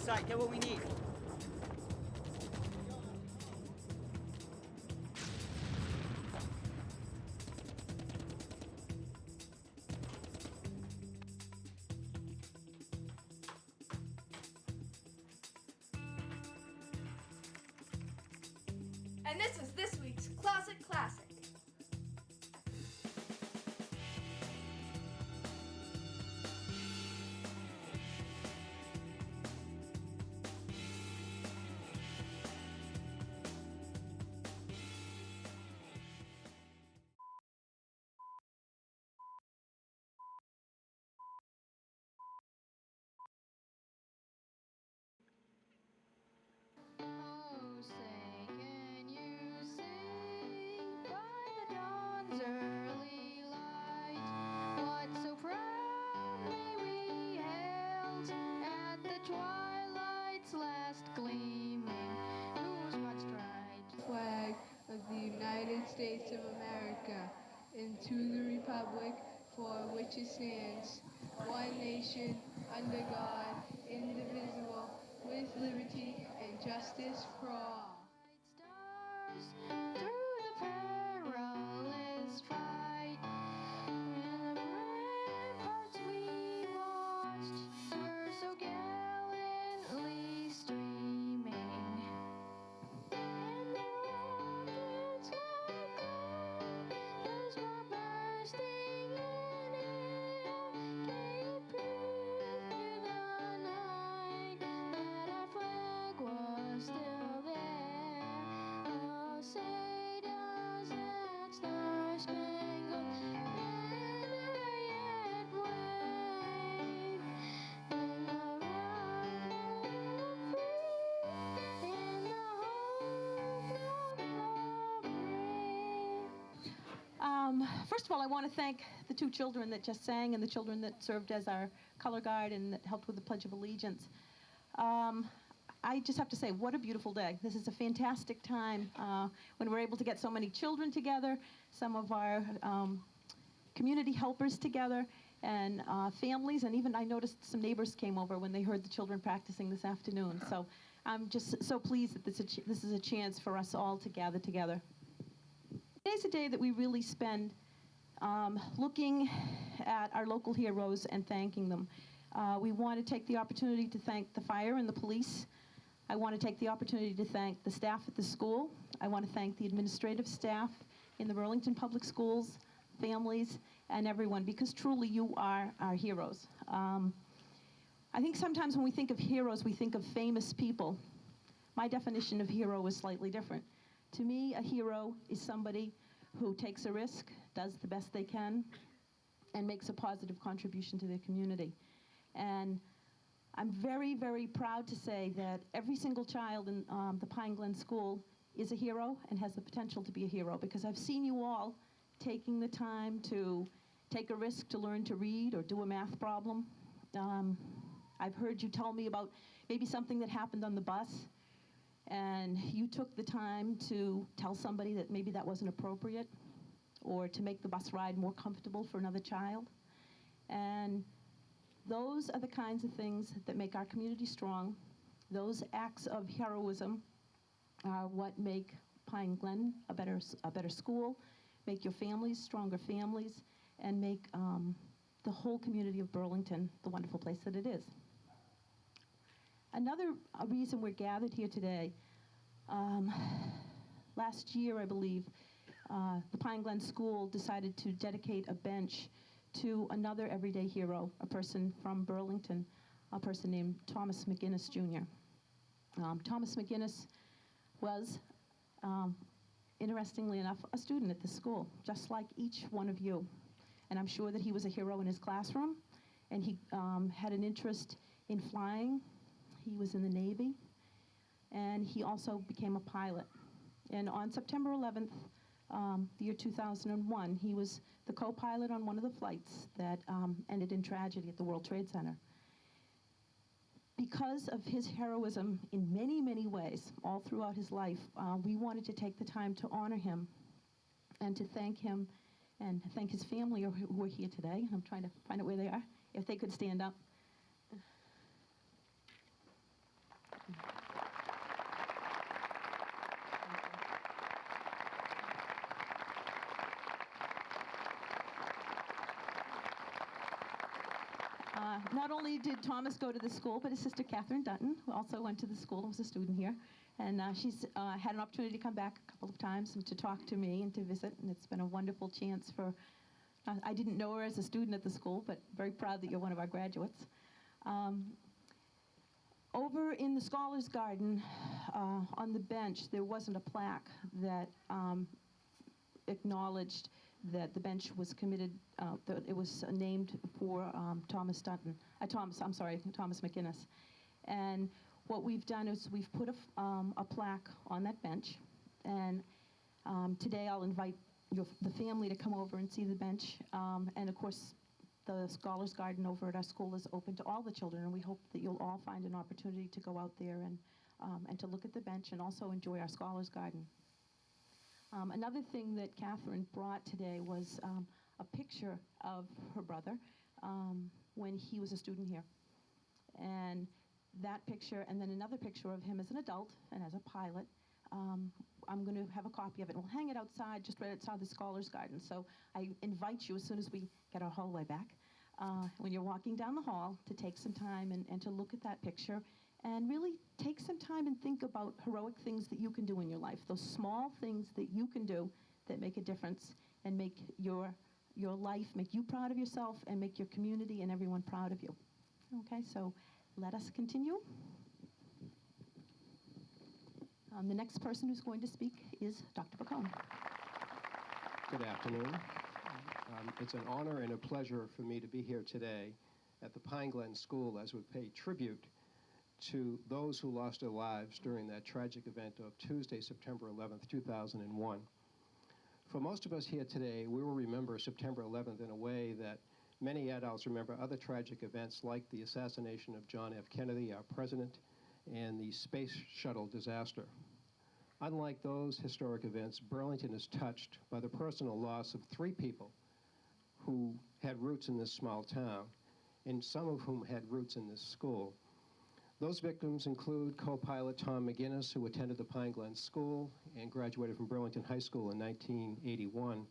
side. Get what we need. And this is this week's Classic Classic. Oh, say, can you sing by the dawn's early light what so proudly we hailed at the twilight's last gleaming, whose broad-striped flag of the United States of America, into the republic for which it stands, one nation, under God, indivisible, with liberty and justice for all. Stars through the perilous fight, and the ramparts we watched were so gallantly streaming, and the rockets were glad, those were bursting in air, gave proof to the night that our flag was still there. Oh, say does that star-spangled banner yet wave in the round of free, in the hope of the brave? First of all, I want to thank the two children that just sang and the children that served as our color guard and that helped with the Pledge of Allegiance. I just have to say, what a beautiful day. This is a fantastic time when we're able to get so many children together, some of our community helpers together, and families, and even I noticed some neighbors came over when they heard the children practicing this afternoon. So I'm just so pleased that this is a chance for us all to gather together. Today's a day that we really spend looking at our local heroes and thanking them. We want to take the opportunity to thank the fire and the police. I want to take the opportunity to thank the staff at the school. I want to thank the administrative staff in the Burlington Public Schools, families, and everyone, because truly you are our heroes. I think sometimes when we think of heroes, we think of famous people. My definition of hero is slightly different. To me, a hero is somebody who takes a risk, does the best they can, and makes a positive contribution to their community. And I'm very, very proud to say that every single child in the Pine Glen School is a hero and has the potential to be a hero, because I've seen you all taking the time to take a risk to learn to read or do a math problem. I've heard you tell me about maybe something that happened on the bus, and you took the time to tell somebody that maybe that wasn't appropriate, or to make the bus ride more comfortable for another child. And those are the kinds of things that make our community strong. Those acts of heroism are what make Pine Glen a better school, make your families stronger families, and make the whole community of Burlington the wonderful place that it is. Another reason we're gathered here today, last year, I believe, the Pine Glen School decided to dedicate a bench to another everyday hero, a person from Burlington, a person named Thomas McGinnis, Jr. Thomas McGinnis was, interestingly enough, a student at the school, just like each one of you. And I'm sure that he was a hero in his classroom, and he had an interest in flying. He was in the Navy, and he also became a pilot. And on September 11th, the year 2001, he was the co-pilot on one of the flights that ended in tragedy at the World Trade Center. Because of his heroism in many, many ways, all throughout his life, we wanted to take the time to honor him and to thank him and thank his family who are here today. I'm trying to find out where they are, if they could stand up. Not only did Thomas go to the school, but his sister Catherine Dutton, who also went to the school and was a student here. And she's had an opportunity to come back a couple of times and to talk to me and to visit. And it's been a wonderful chance for, I didn't know her as a student at the school, but very proud that you're one of our graduates. Over in the Scholars Garden, on the bench, there wasn't a plaque that acknowledged that the bench was committed, that it was named for Thomas McInnes. And what we've done is we've put a plaque on that bench. And today I'll invite the family to come over and see the bench. And of course, the Scholars Garden over at our school is open to all the children, and we hope that you'll all find an opportunity to go out there and to look at the bench and also enjoy our Scholars Garden. Another thing that Catherine brought today was a picture of her brother when he was a student here. And that picture, and then another picture of him as an adult and as a pilot. I'm going to have a copy of it. We'll hang it outside, just right outside the Scholars Garden. So I invite you, as soon as we get our hallway back, when you're walking down the hall, to take some time and to look at that picture and really take some time and think about heroic things that you can do in your life, those small things that you can do that make a difference and make your life, make you proud of yourself and make your community and everyone proud of you. Okay, so let us continue. The next person who's going to speak is Dr. Bacone. Good afternoon. It's an honor and a pleasure for me to be here today at the Pine Glen School as we pay tribute to those who lost their lives during that tragic event of Tuesday, September 11th, 2001. For most of us here today, we will remember September 11th in a way that many adults remember other tragic events like the assassination of John F. Kennedy, our president, and the space shuttle disaster. Unlike those historic events, Burlington is touched by the personal loss of 3 people who had roots in this small town, and some of whom had roots in this school. Those victims include co-pilot Tom McInnes, who attended the Pine Glen School and graduated from Burlington High School in 1981,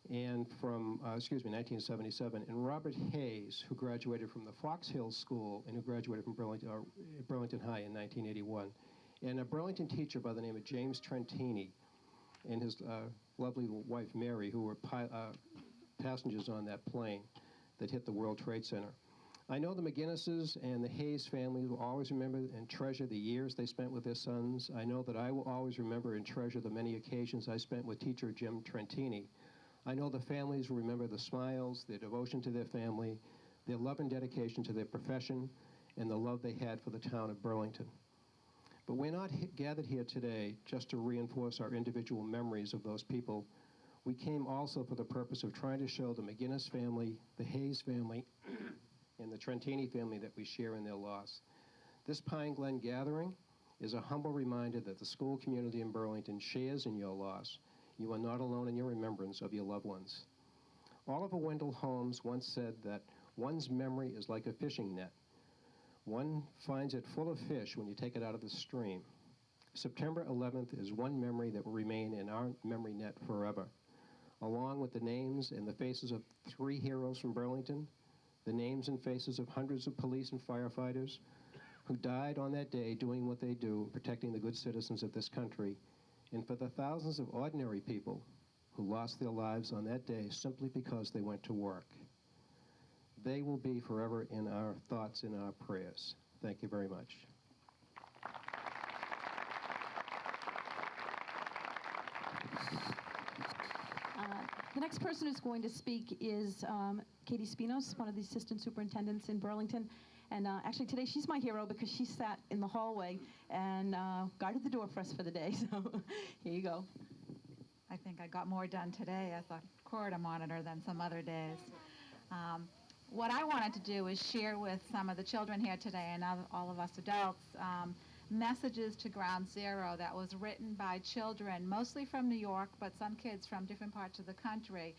and from, 1977, and Robert Hayes, who graduated from the Fox Hill School and who graduated from Burlington High in 1981, and a Burlington teacher by the name of James Trentini and his lovely wife Mary, who were passengers on that plane that hit the World Trade Center. I know the McGinnises and the Hayes family will always remember and treasure the years they spent with their sons. I know that I will always remember and treasure the many occasions I spent with teacher Jim Trentini. I know the families will remember the smiles, their devotion to their family, their love and dedication to their profession, and the love they had for the town of Burlington. But we're not gathered here today just to reinforce our individual memories of those people. We came also for the purpose of trying to show the McGinnis family, the Hayes family, and the Trentini family that we share in their loss. This Pine Glen gathering is a humble reminder that the school community in Burlington shares in your loss. You are not alone in your remembrance of your loved ones. Oliver Wendell Holmes once said that one's memory is like a fishing net. One finds it full of fish when you take it out of the stream. September 11th is one memory that will remain in our memory net forever, along with the names and the faces of 3 heroes from Burlington, the names and faces of hundreds of police and firefighters who died on that day doing what they do, protecting the good citizens of this country, and for the thousands of ordinary people who lost their lives on that day simply because they went to work. They will be forever in our thoughts and our prayers. Thank you very much. The next person who's going to speak is Katie Spinos, one of the assistant superintendents in Burlington. And actually today she's my hero because she sat in the hallway and guarded the door for us for the day. So here you go. I think I got more done today as a corridor monitor than some other days. What I wanted to do is share with some of the children here today and all of us adults messages to Ground Zero that was written by children, mostly from New York, but some kids from different parts of the country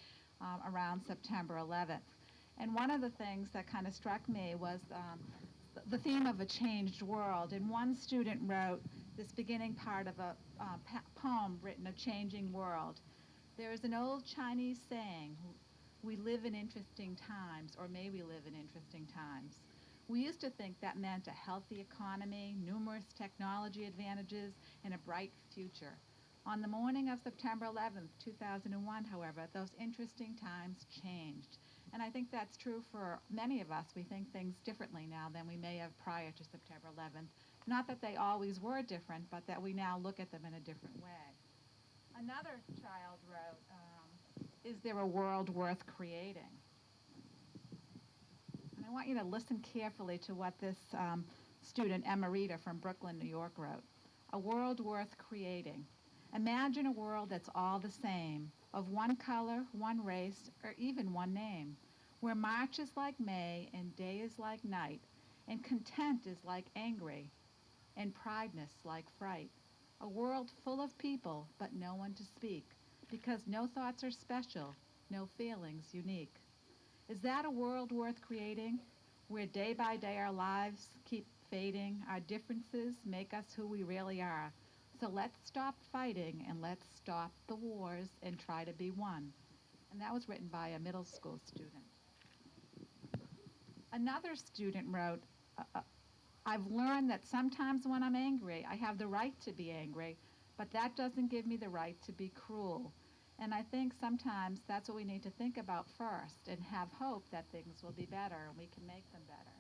around September 11th. And one of the things that kind of struck me was the theme of a changed world. And one student wrote this beginning part of a poem written, A Changing World. There is an old Chinese saying, we live in interesting times, or may we live in interesting times. We used to think that meant a healthy economy, numerous technology advantages, and a bright future. On the morning of September 11th, 2001, however, those interesting times changed. And I think that's true for many of us. We think things differently now than we may have prior to September 11th. Not that they always were different, but that we now look at them in a different way. Another child wrote, is there a world worth creating? And I want you to listen carefully to what this student, Emma Rita from Brooklyn, New York, wrote. A world worth creating. Imagine a world that's all the same, of one color, one race, or even one name, where March is like May and day is like night, and content is like angry, and prideness like fright. A world full of people, but no one to speak, because no thoughts are special, no feelings unique. Is that a world worth creating, where day by day our lives keep fading, our differences make us who we really are? So let's stop fighting and let's stop the wars and try to be one. And that was written by a middle school student. Another student wrote, I've learned that sometimes when I'm angry, I have the right to be angry, but that doesn't give me the right to be cruel. And I think sometimes that's what we need to think about first and have hope that things will be better and we can make them better.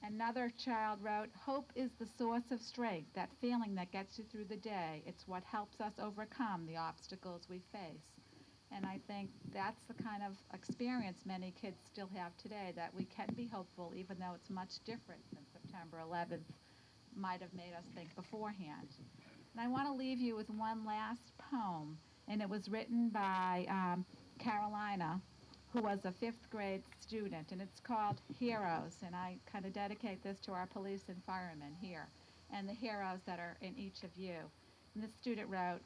Another child wrote, hope is the source of strength, that feeling that gets you through the day. It's what helps us overcome the obstacles we face. And I think that's the kind of experience many kids still have today, that we can be hopeful even though it's much different than September 11th might have made us think beforehand. And I want to leave you with one last poem, and it was written by Carolina, who was a 5th grade student, and it's called Heroes, and I kind of dedicate this to our police and firemen here, and the heroes that are in each of you. And this student wrote,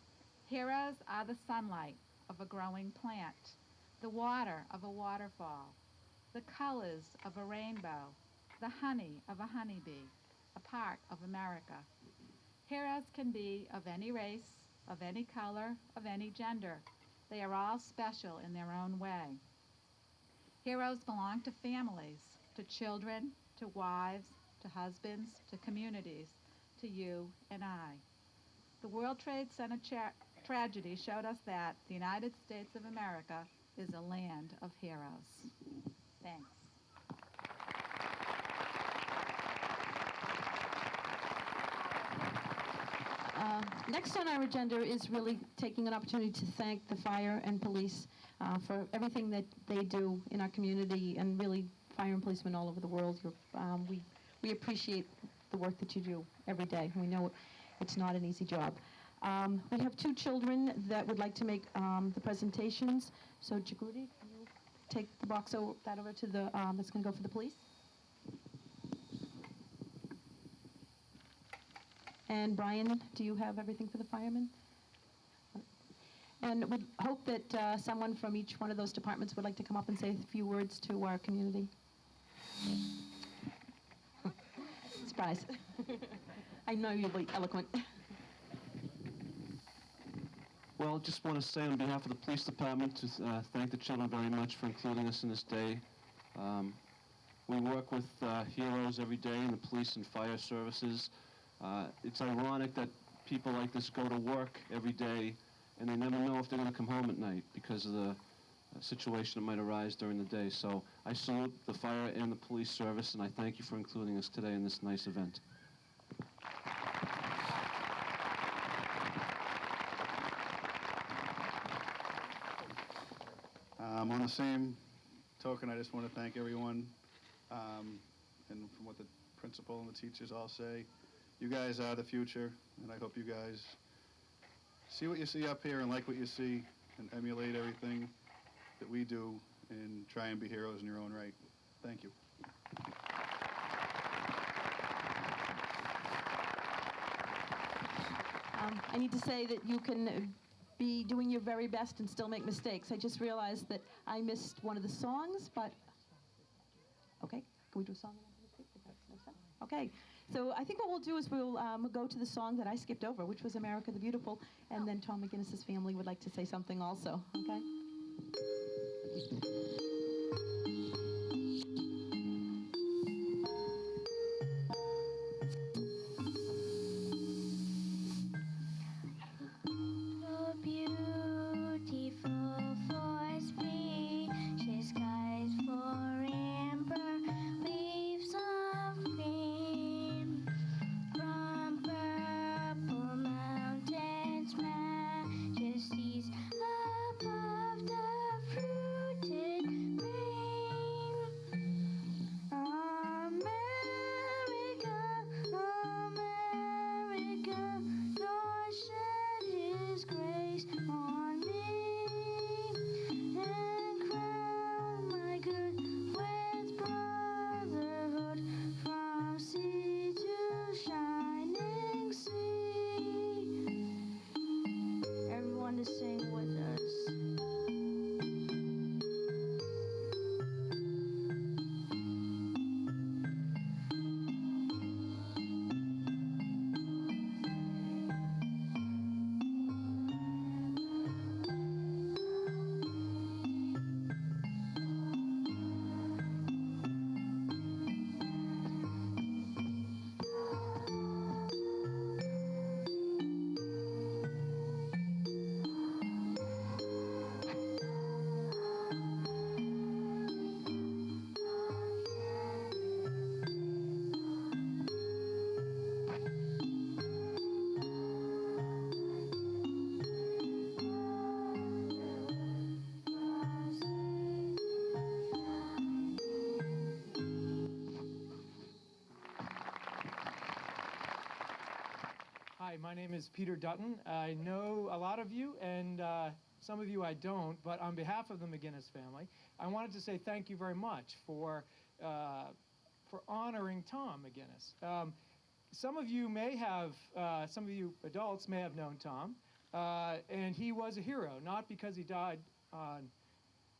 heroes are the sunlight of a growing plant, the water of a waterfall, the colors of a rainbow, the honey of a honeybee, a part of America. Heroes can be of any race, of any color, of any gender. They are all special in their own way. Heroes belong to families, to children, to wives, to husbands, to communities, to you and I. The World Trade Center tragedy showed us that the United States of America is a land of heroes. Thanks. Next on our agenda is really taking an opportunity to thank the fire and police for everything that they do in our community, and really fire and policemen all over the world. We appreciate the work that you do every day. We know it's not an easy job. We have 2 children that would like to make the presentations. So Jagrudi, can you take the box over to the that's going to go for the police? And Brian, do you have everything for the firemen? And we hope that someone from each one of those departments would like to come up and say a few words to our community. Surprise. I know you'll be eloquent. Well, just want to say on behalf of the police department to thank the children very much for including us in this day. We work with heroes every day in the police and fire services. It's ironic that people like this go to work every day and they never know if they're going to come home at night because of the situation that might arise during the day. So I salute the fire and the police service, and I thank you for including us today in this nice event. On the same token, I just want to thank everyone, and from what the principal and the teachers all say, you guys are the future, and I hope you guys see what you see up here and like what you see and emulate everything that we do and try and be heroes in your own right. Thank you. I need to say that you can be doing your very best and still make mistakes. I just realized that I missed one of the songs, but okay, can we do a song? Okay, so I think what we'll do is we'll go to the song that I skipped over, which was America the Beautiful, and then Tom McGinnis's family would like to say something also, okay? So beautiful for species, skies for amber, leaves of green, from purple mountains, majesties above the fruited plain. America, America, Lord shed His grace on me and crown my good with brotherhood from sea to shining sea. Everyone to sing with us. Hi, my name is Peter Dutton. I know a lot of you, and some of you I don't, but on behalf of the McGinnis family, I wanted to say thank you very much for honoring Tom McGinnis. Some of you adults may have known Tom, and he was a hero, not because he died on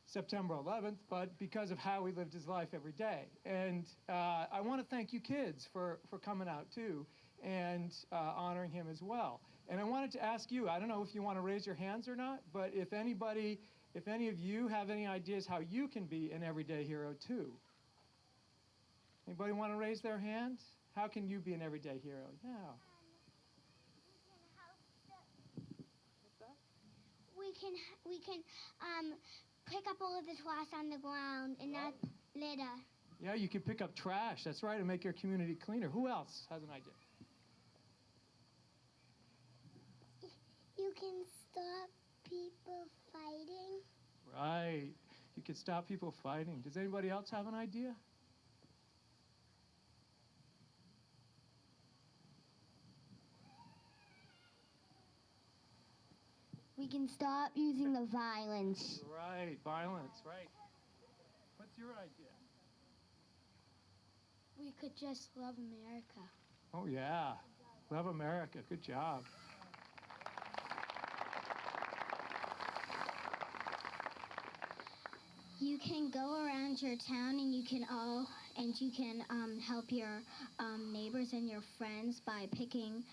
September 11th, but because of how he lived his life every day. And I want to thank you kids for coming out too and honoring him as well. And I wanted to ask you, I don't know if you want to raise your hands or not, but if any of you have any ideas how you can be an everyday hero too. Anybody want to raise their hand? How can you be an everyday hero? Yeah. We can pick up all of the trash on the ground and not litter. Yeah, you can pick up trash. That's right, and make your community cleaner. Who else has an idea? You can stop people fighting. Right. You can stop people fighting. Does anybody else have an idea? We can stop using the violence. Right, violence, right. What's your idea? We could just love America. Oh, yeah. Love America. Good job. You can go around your town and you can help your neighbors and your friends by picking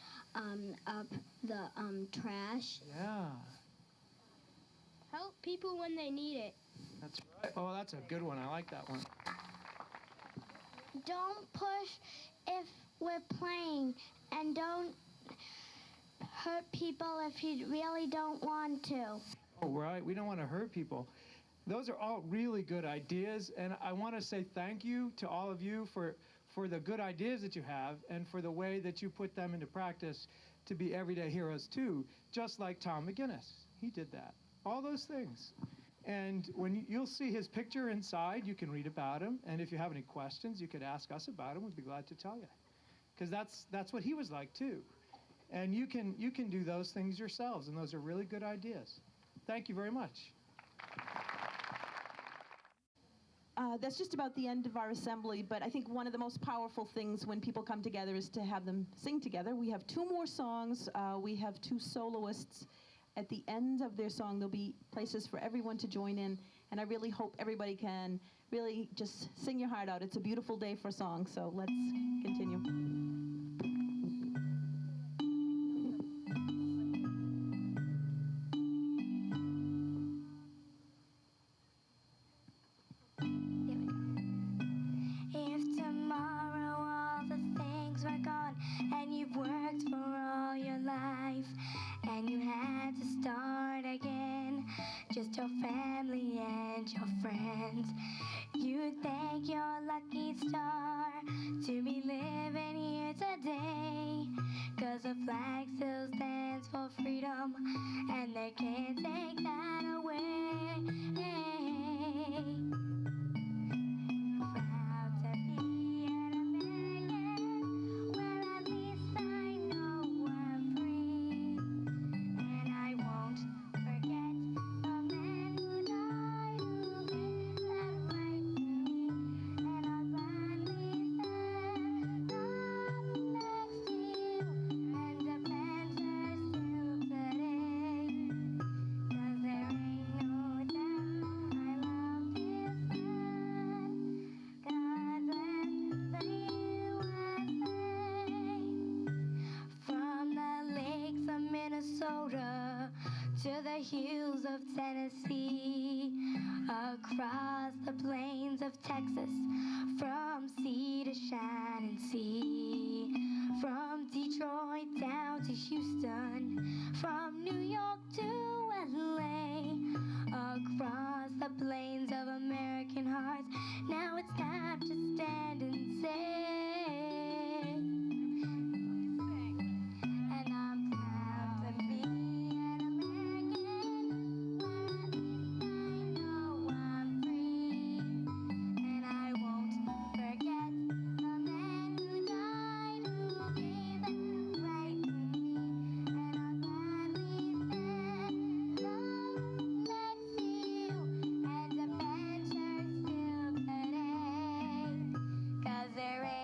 up the trash. Yeah, Help people when they need it. that's right. Oh, that's a good one. I like that one. Don't push if we're playing, and don't hurt people if you really don't want to. Oh, right. We don't want to hurt people. Those are all really good ideas, and I want to say thank you to all of you for the good ideas that you have and for the way that you put them into practice to be everyday heroes too, just like Tom McGinnis. He did that. All those things. And when you'll see his picture inside, you can read about him, and if you have any questions, you could ask us about him. We'd be glad to tell you. Because that's what he was like too. And you can do those things yourselves, and those are really good ideas. Thank you very much. That's just about the end of our assembly, but I think one of the most powerful things when people come together is to have them sing together. We have 2 more songs. We have 2 soloists. At the end of their song, there'll be places for everyone to join in, and I really hope everybody can really just sing your heart out. It's a beautiful day for song, so let's continue. your family and your friends. You thank your lucky star to be living here today. 'Cause the flag still stands for freedom, and they can't take that away. Proud to be an American, where at least I know I'm free. And I won't forget the man who died who gave that right to me. And I'll gladly stand up next to you and defend her still today. 'Cause there ain't no doubt I love this land. God bless the USA. From the lakes of Minnesota to the hills of Tennessee, across the plains of Texas, from sea to shining sea, from Detroit down to Houston, from New York to LA, across the plains of American hearts. Now it's time to stand and say, and I'm proud to be an American, where at least I know I'm free. And I won't forget the man who died who gave that right to me. And I'll gladly stand up next to you and defend her still today. 'Cause there ain't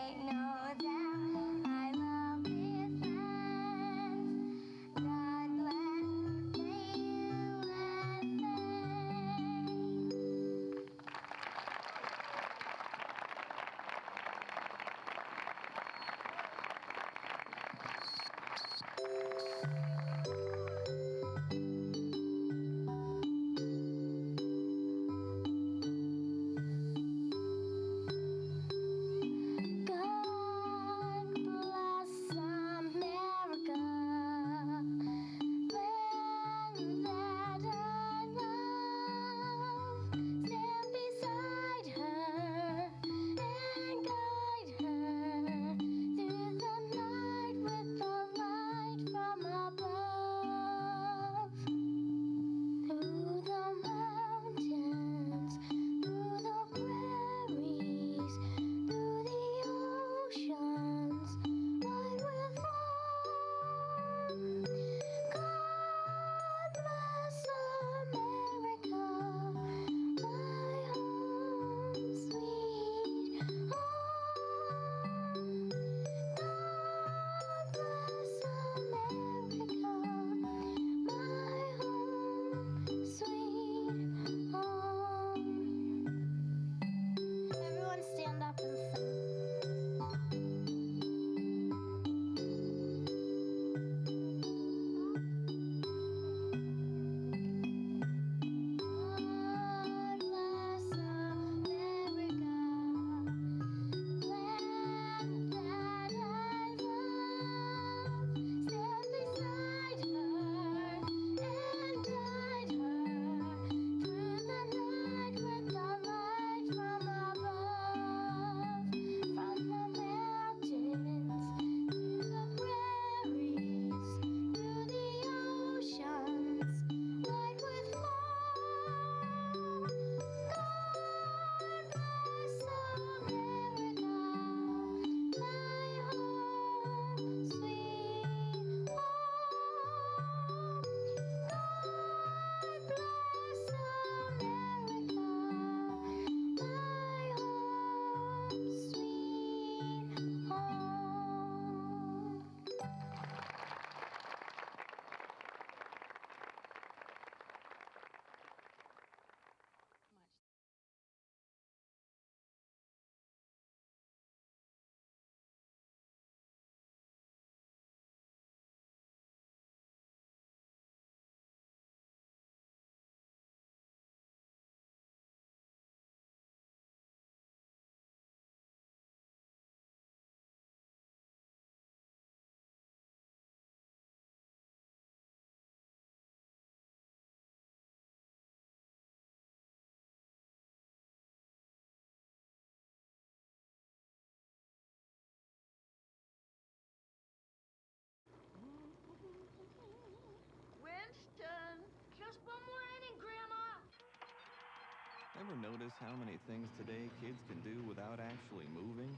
Ever notice how many things today kids can do without actually moving?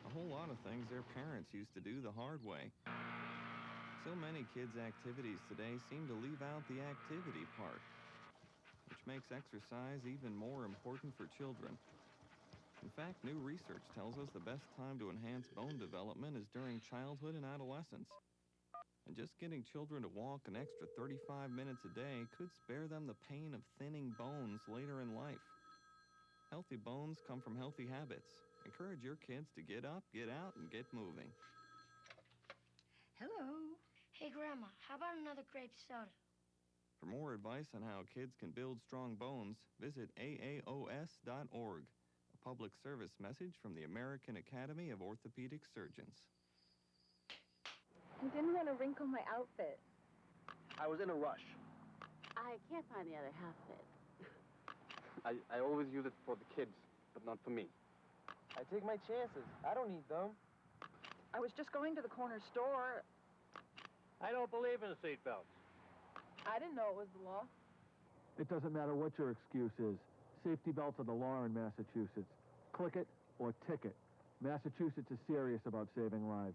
A whole lot of things their parents used to do the hard way. So many kids' activities today seem to leave out the activity part, which makes exercise even more important for children. In fact, new research tells us the best time to enhance bone development is during childhood and adolescence. And just getting children to walk an extra 35 minutes a day could spare them the pain of thinning bones later in life. Healthy bones come from healthy habits. Encourage your kids to get up, get out, and get moving. Hello. Hey, Grandma, how about another grape soda? For more advice on how kids can build strong bones, visit AAOS.org, a public service message from the American Academy of Orthopedic Surgeons. I didn't want to wrinkle my outfit. I was in a rush. I can't find the other half of it. I always use it for the kids, but not for me. I take my chances. I don't need them. I was just going to the corner store. I don't believe in seatbelts. I didn't know it was the law. It doesn't matter what your excuse is. Safety belts are the law in Massachusetts. Click it or ticket. Massachusetts is serious about saving lives.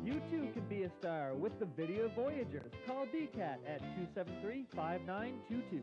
You too can be a star with the Video Voyagers. Call BCAT at 273-5922.